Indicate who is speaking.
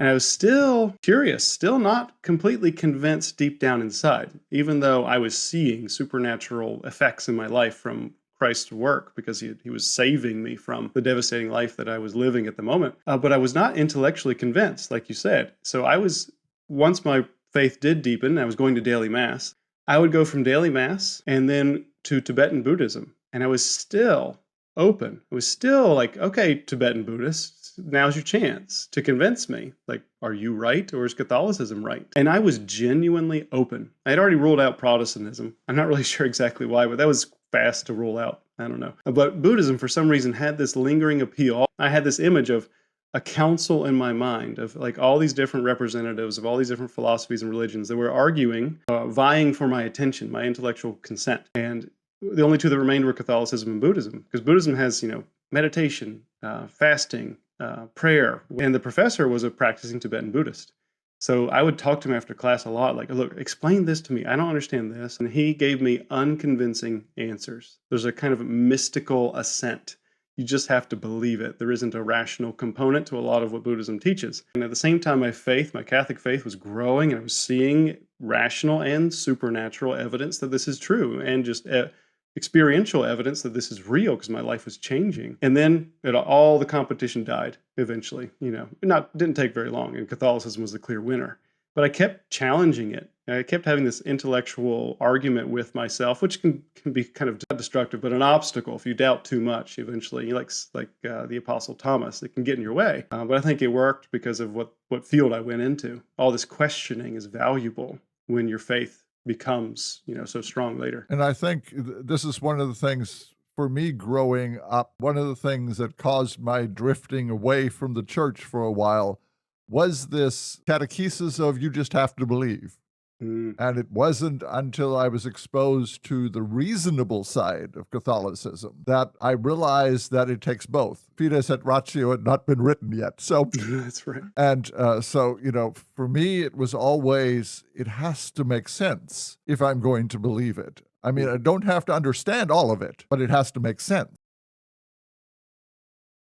Speaker 1: And I was still curious, still not completely convinced deep down inside, even though I was seeing supernatural effects in my life from Christ's work because he was saving me from the devastating life that I was living at the moment. But I was not intellectually convinced, like you said. So once my faith did deepen, I was going to daily mass. I would go from daily mass and then to Tibetan Buddhism. And I was still open. I was still like, okay, Tibetan Buddhists, now's your chance to convince me. Like, are you right or is Catholicism right? And I was genuinely open. I had already ruled out Protestantism. I'm not really sure exactly why, but that was fast to rule out. I don't know. But Buddhism, for some reason, had this lingering appeal. I had this image of a council in my mind of like all these different representatives of all these different philosophies and religions that were arguing, vying for my attention, my intellectual consent. And the only two that remained were Catholicism and Buddhism, because Buddhism has, meditation, fasting, prayer. And the professor was a practicing Tibetan Buddhist. So I would talk to him after class a lot, like, look, explain this to me. I don't understand this. And he gave me unconvincing answers. There's a kind of mystical assent. You just have to believe it. There isn't a rational component to a lot of what Buddhism teaches. And at the same time, my Catholic faith was growing, and I was seeing rational and supernatural evidence that this is true, and just experiential evidence that this is real because my life was changing. And then all the competition died eventually. Didn't take very long, and Catholicism was the clear winner. But I kept challenging it. I kept having this intellectual argument with myself, which can be kind of destructive, but an obstacle. If you doubt too much, eventually, like the Apostle Thomas, it can get in your way. But I think it worked because of what field I went into. All this questioning is valuable when your faith becomes, so strong later.
Speaker 2: And I think this is one of the things for me growing up, one of the things that caused my drifting away from the church for a while was this catechesis of you just have to believe. And it wasn't until I was exposed to the reasonable side of Catholicism that I realized that it takes both. Fides et ratio had not been written yet. So
Speaker 1: that's right.
Speaker 2: And for me, it was always, it has to make sense if I'm going to believe it. I mean, I don't have to understand all of it, but it has to make sense.